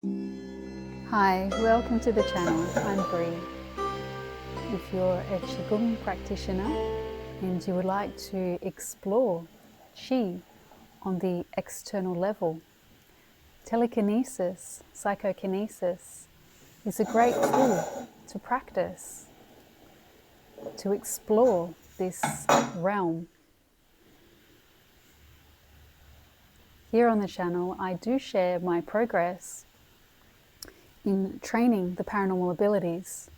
Hi, welcome to the channel. I'm Bree. If you're a Qigong practitioner and you would like to explore Qi on the external level, telekinesis, psychokinesis is a great tool to practice, to explore this realm. Here on the channel, I do share my progress in training the paranormal abilities.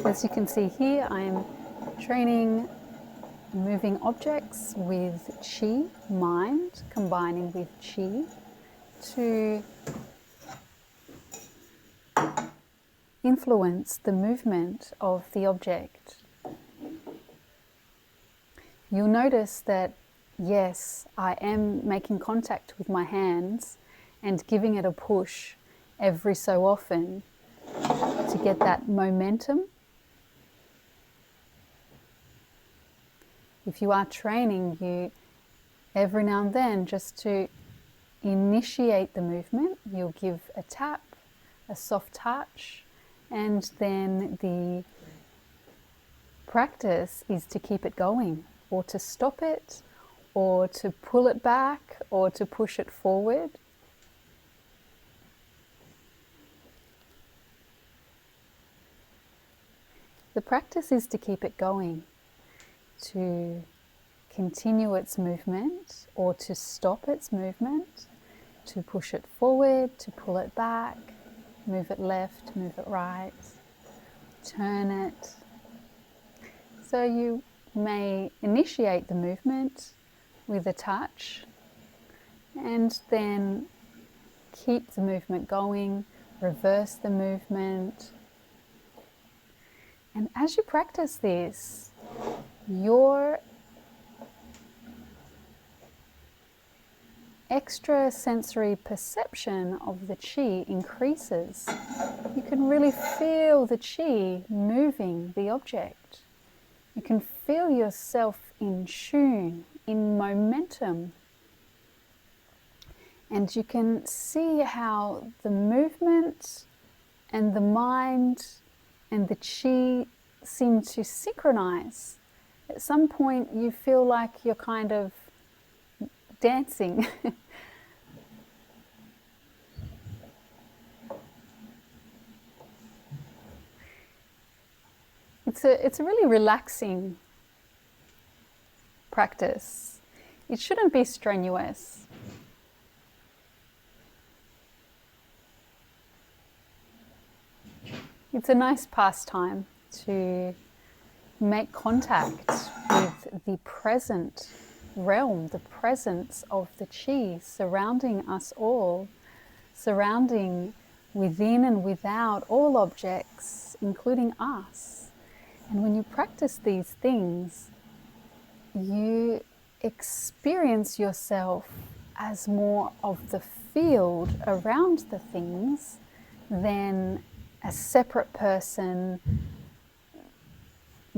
As you can see here, I'm training moving objects with Qi, mind, combining with Qi to influence the movement of the object. You'll notice that, yes, I am making contact with my hands and giving it a push every so often to get that momentum. If you are training, you every now and then, just to initiate the movement, you'll give a tap, a soft touch, and then the practice is to keep it going, or to stop it, or to pull it back, or to push it forward. The practice is to keep it going, to continue its movement, or to stop its movement, to push it forward, to pull it back, move it left, move it right, turn it. So you may initiate the movement with a touch and then keep the movement going, reverse the movement. And as you practice this, your extrasensory perception of the Qi increases. You can really feel the Qi moving the object. You can feel yourself in tune, in momentum. And you can see how the movement and the mind and the Qi seem to synchronize. At some point you feel like you're kind of dancing. It's a really relaxing practice. It shouldn't be strenuous. It's a nice pastime to make contact with the present realm, the presence of the Qi surrounding us all, surrounding within and without all objects, including us. And when you practice these things, you experience yourself as more of the field around the things than a separate person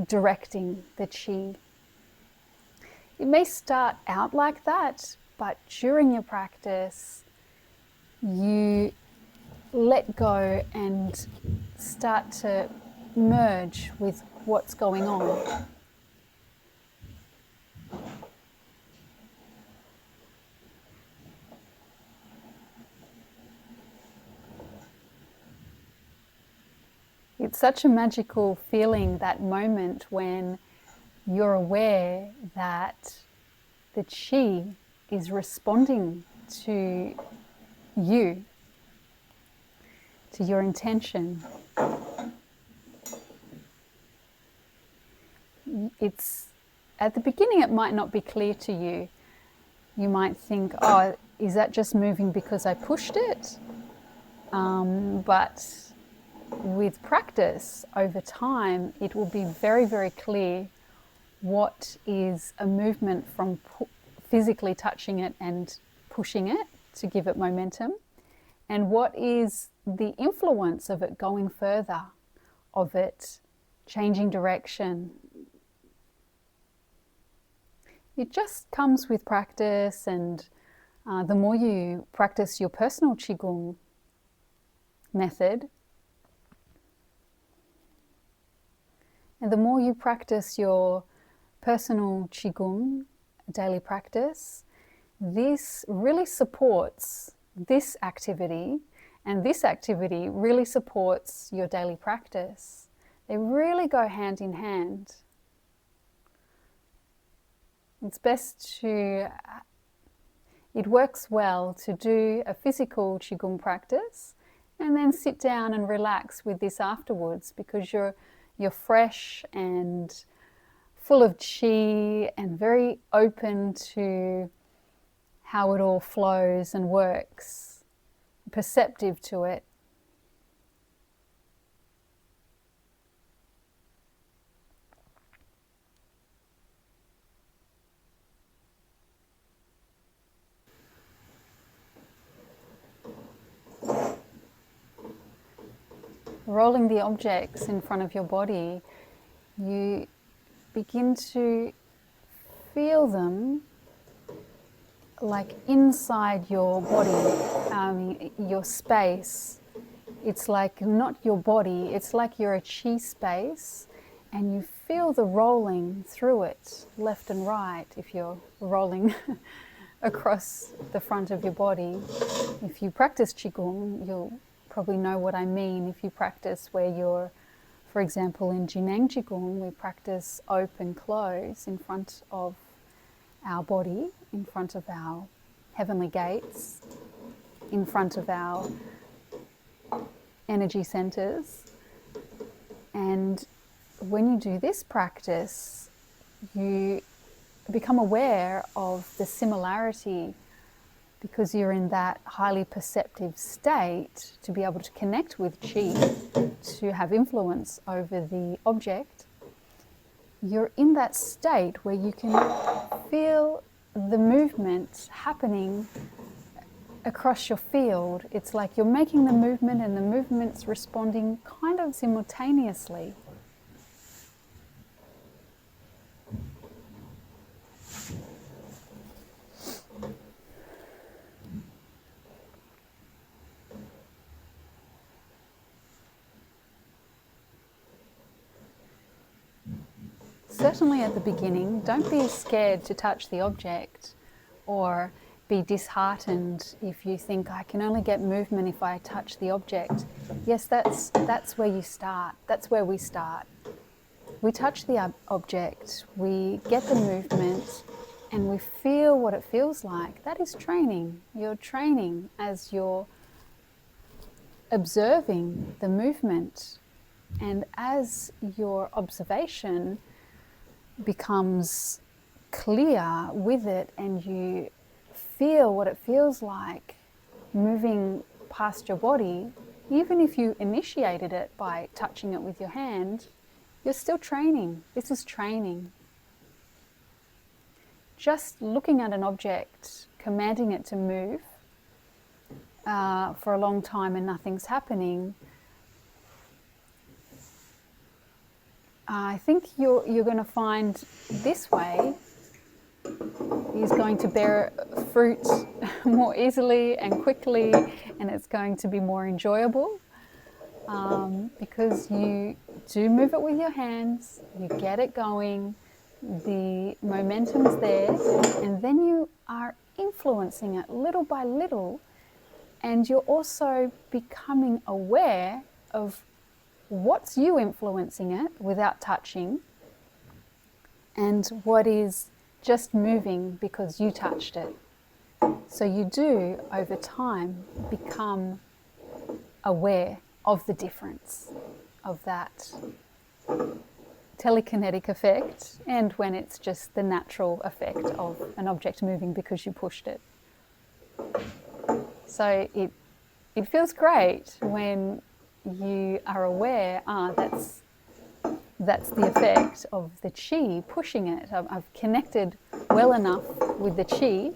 directing the Qi. It may start out like that, but during your practice, you let go and start to merge with what's going on. It's such a magical feeling, that moment when you're aware that the Qi is responding to you, to your intention. It's at the beginning, it might not be clear to you. You might think, oh, is that just moving because I pushed it? But with practice over time, it will be very, very clear what is a movement from physically touching it and pushing it to give it momentum, and what is the influence of it going further, of it changing direction. It just comes with practice, and the more you practice your personal Qigong method, and the more you practice your personal Qigong daily practice, this really supports this activity, and this activity really supports your daily practice. They really go hand in hand. It's best to, it works well to do a physical Qigong practice and then sit down and relax with this afterwards, because you're fresh and full of qi and very open to how it all flows and works, perceptive to it. Rolling the objects in front of your body, you begin to feel them like inside your body, your space. It's like not your body, it's like you're a qi space, and you feel the rolling through it, left and right, if you're rolling across the front of your body. If you practice Qigong, you'll probably know what I mean. If you practice where you're, for example, in zhineng Qigong, we practice open close in front of our body, in front of our heavenly gates, in front of our energy centers. And when you do this practice, you become aware of the similarity, because you're in that highly perceptive state to be able to connect with qi, to have influence over the object. You're in that state where you can feel the movement happening across your field. It's like you're making the movement and the movement's responding kind of simultaneously. Certainly at the beginning, don't be scared to touch the object or be disheartened if you think, I can only get movement if I touch the object. Yes, that's where you start. That's where we start. We touch the object, we get the movement, and we feel what it feels like. That is training. You're training as you're observing the movement. And as your observation becomes clear with it, and you feel what it feels like moving past your body, even if you initiated it by touching it with your hand, you're still training. This is training. Just looking at an object, commanding it to move for a long time and nothing's happening, I think you're going to find this way is going to bear fruit more easily and quickly, and it's going to be more enjoyable because you do move it with your hands, you get it going, the momentum's there, and then you are influencing it little by little, and you're also becoming aware of what's you influencing it without touching, and what is just moving because you touched it. So you do, over time, become aware of the difference of that telekinetic effect, and when it's just the natural effect of an object moving because you pushed it. So it feels great when you are aware, that's the effect of the qi pushing it. I've connected well enough with the qi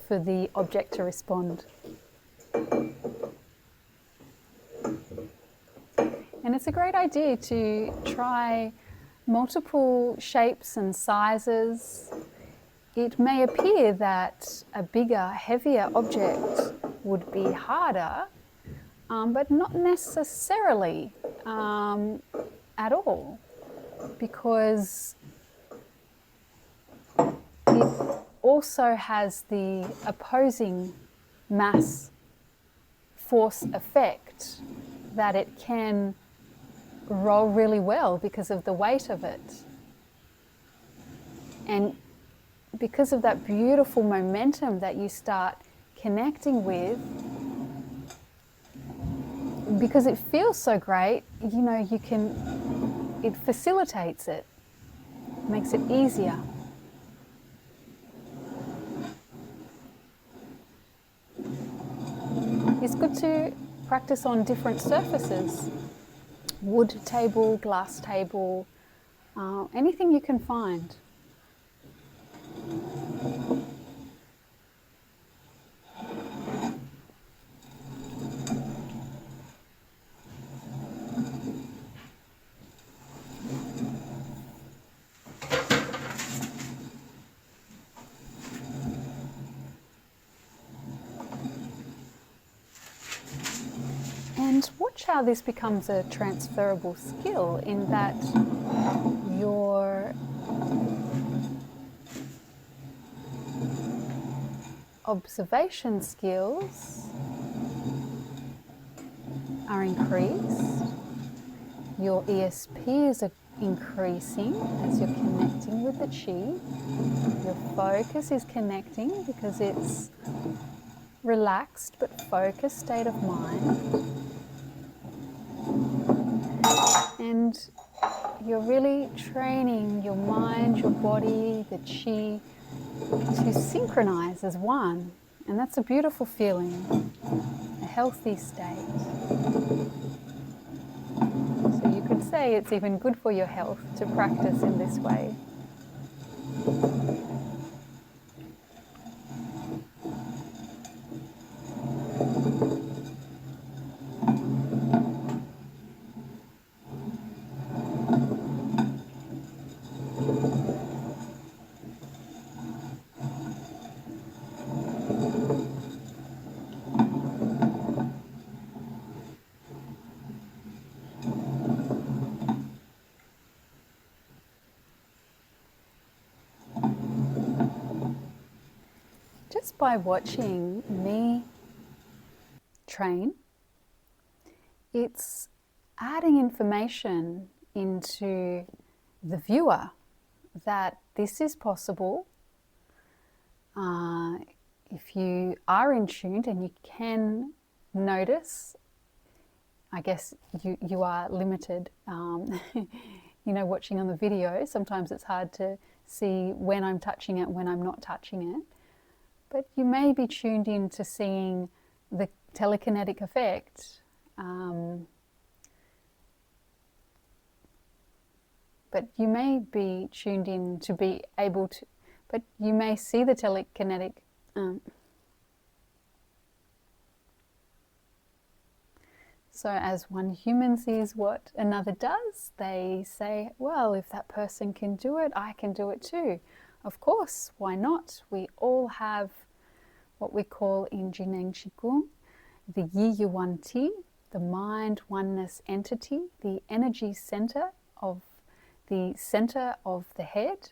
for the object to respond. And it's a great idea to try multiple shapes and sizes. It may appear that a bigger, heavier object would be harder, but not necessarily at all, because it also has the opposing mass force effect that it can roll really well because of the weight of it. And because of that beautiful momentum that you start connecting with, because it feels so great, you know, it facilitates it, makes it easier. It's good to practice on different surfaces, wood table, glass table, anything you can find. And watch how this becomes a transferable skill, in that your observation skills are increased, your ESPs are increasing as you're connecting with the chi, your focus is connecting because it's relaxed but focused state of mind. And you're really training your mind, your body, the chi to synchronize as one. And that's a beautiful feeling, a healthy state. So you could say it's even good for your health to practice in this way. Just by watching me train, it's adding information into the viewer that this is possible. If you are in tune and you can notice, I guess you are limited, you know, watching on the video, sometimes it's hard to see when I'm touching it, when I'm not touching it. But you may be tuned in to seeing the telekinetic effect. But you may be tuned in to be able to, but you may see the telekinetic. So as one human sees what another does, they say, well, if that person can do it, I can do it too. Of course, why not? We all have what we call in zhineng Qigong the Yi Yuan Ti, the mind oneness entity, the energy center of the head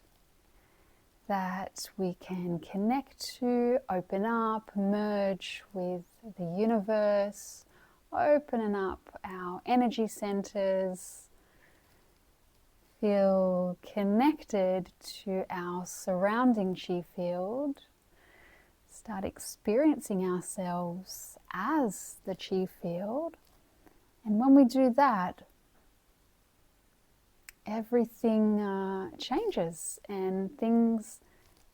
that we can connect to, open up, merge with the universe, opening up our energy centers, feel connected to our surrounding chi field, start experiencing ourselves as the chi field. And when we do that, everything changes, and things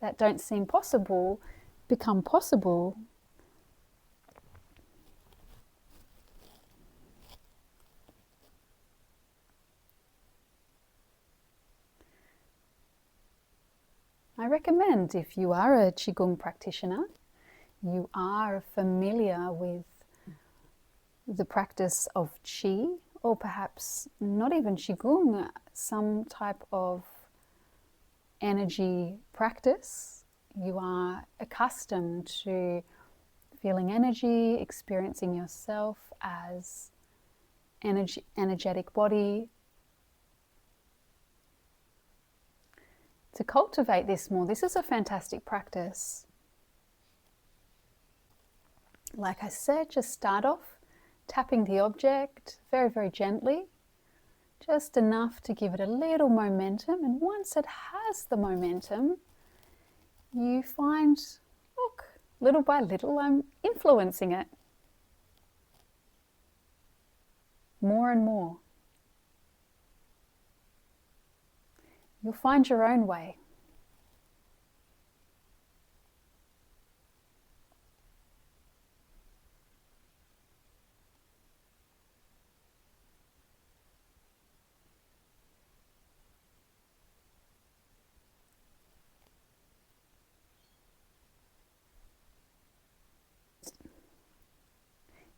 that don't seem possible become possible. I recommend, if you are a Qigong practitioner, you are familiar with the practice of Qi or perhaps not even Qigong, some type of energy practice. You are accustomed to feeling energy, experiencing yourself as energetic body. To cultivate this more, this is a fantastic practice. Like I said, just start off tapping the object very, very gently, just enough to give it a little momentum. And once it has the momentum, you find, look, little by little, I'm influencing it more and more. You'll find your own way.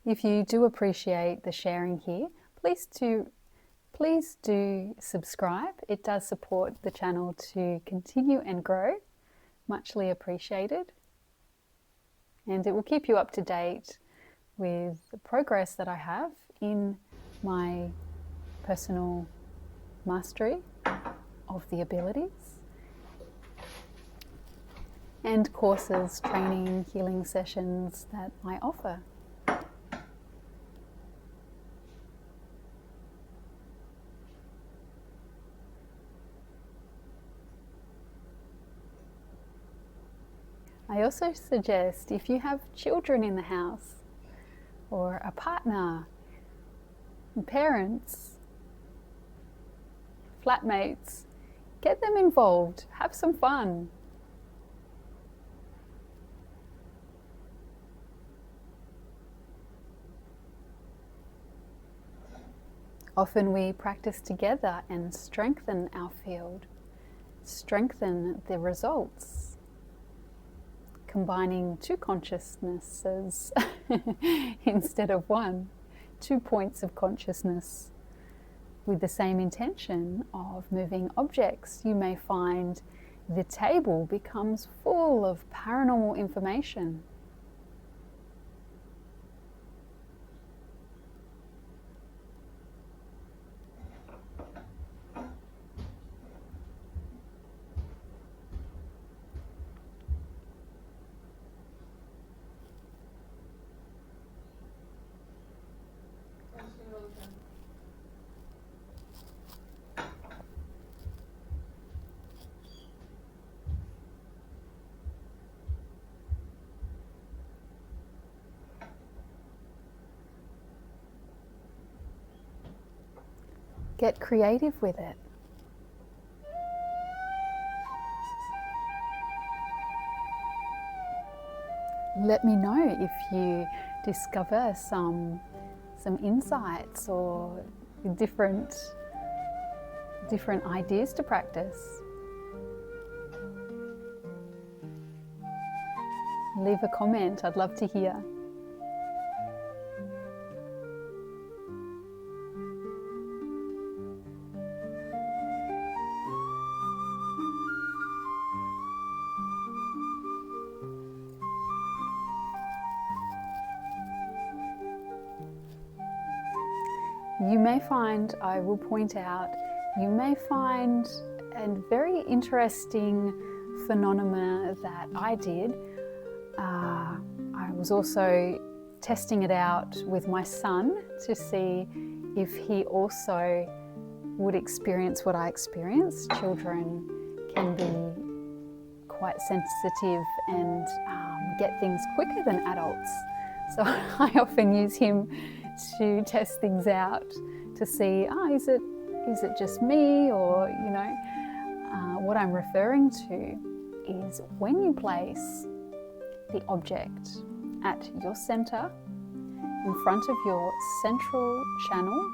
If you do appreciate the sharing here, please do subscribe. It does support the channel to continue and grow. Muchly appreciated. And it will keep you up to date with the progress that I have in my personal mastery of the abilities, and courses, training, healing sessions that I offer. I also suggest, if you have children in the house, or a partner, parents, flatmates, get them involved, have some fun. Often we practice together and strengthen our field, strengthen the results, combining two consciousnesses instead of one, 2 points of consciousness with the same intention of moving objects. You may find the table becomes full of paranormal information. Get creative with it. Let me know if you discover some insights or different ideas to practice. Leave a comment, I'd love to hear. You may find, I will point out, you may find a very interesting phenomena that I did. I was also testing it out with my son to see if he also would experience what I experienced. Children can be quite sensitive and get things quicker than adults. So I often use him to test things out to see, is it just me, or what I'm referring to is when you place the object at your center in front of your central channel.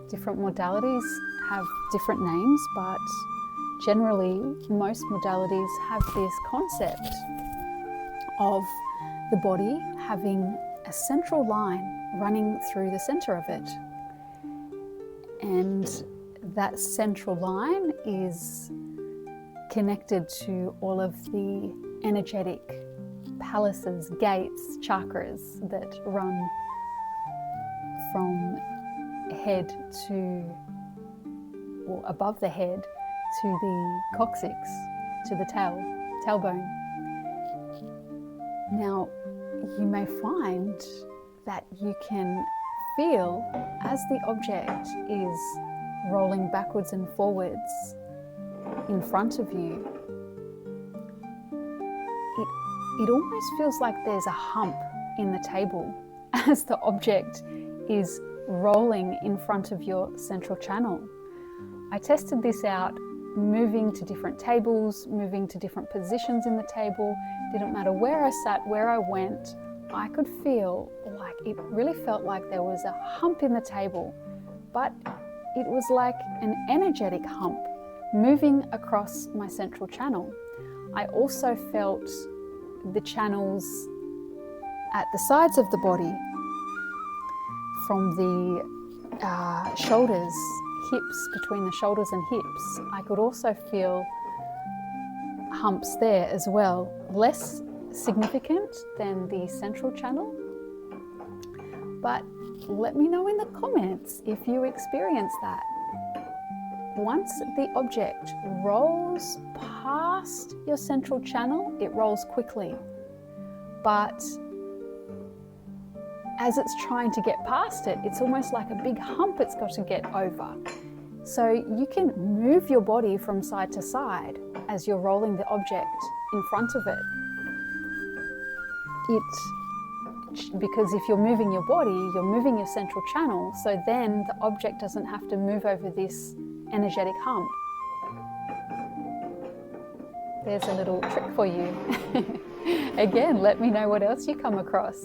Different modalities have different names, but generally most modalities have this concept of the body having a central line running through the center of it. And that central line is connected to all of the energetic palaces, gates, chakras that run from head to, or above the head, to the coccyx, to the tailbone. Now, you may find that you can feel as the object is rolling backwards and forwards in front of you, it almost feels like there's a hump in the table as the object is rolling in front of your central channel. I tested this out moving to different tables, moving to different positions in the table. Didn't matter where I sat, where I went, I could feel like it really felt like there was a hump in the table, but it was like an energetic hump moving across my central channel. I also felt the channels at the sides of the body, from the shoulders, hips, between the shoulders and hips. I could also feel humps there as well, less significant than the central channel. But let me know in the comments if you experience that. Once the object rolls past your central channel, it rolls quickly. But as it's trying to get past it, it's almost like a big hump it's got to get over. So you can move your body from side to side as you're rolling the object in front of it. Because if you're moving your body, you're moving your central channel, so then the object doesn't have to move over this energetic hump. There's a little trick for you. Again, let me know what else you come across.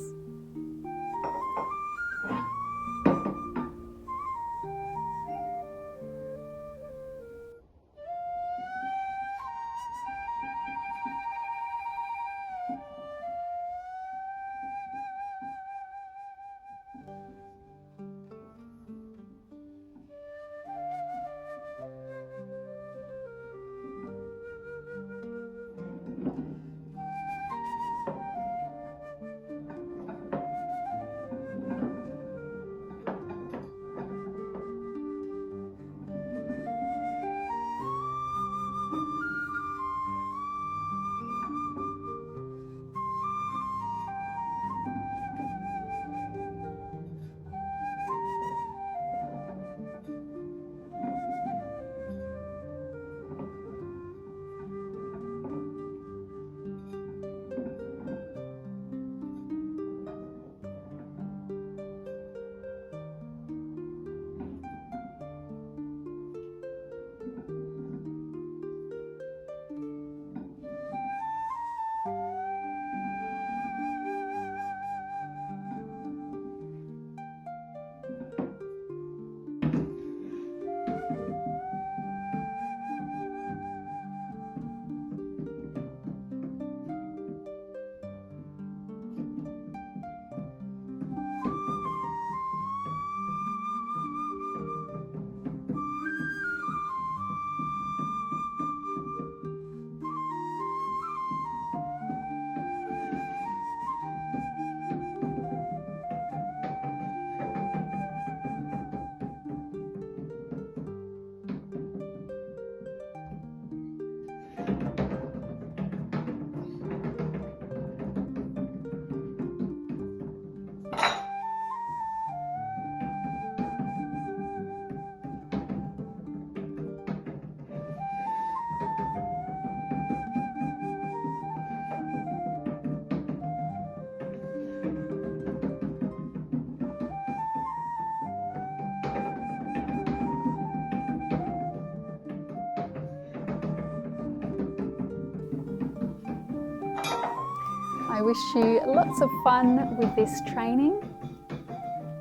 I wish you lots of fun with this training,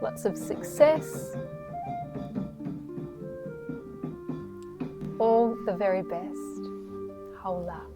lots of success, all the very best. Hola.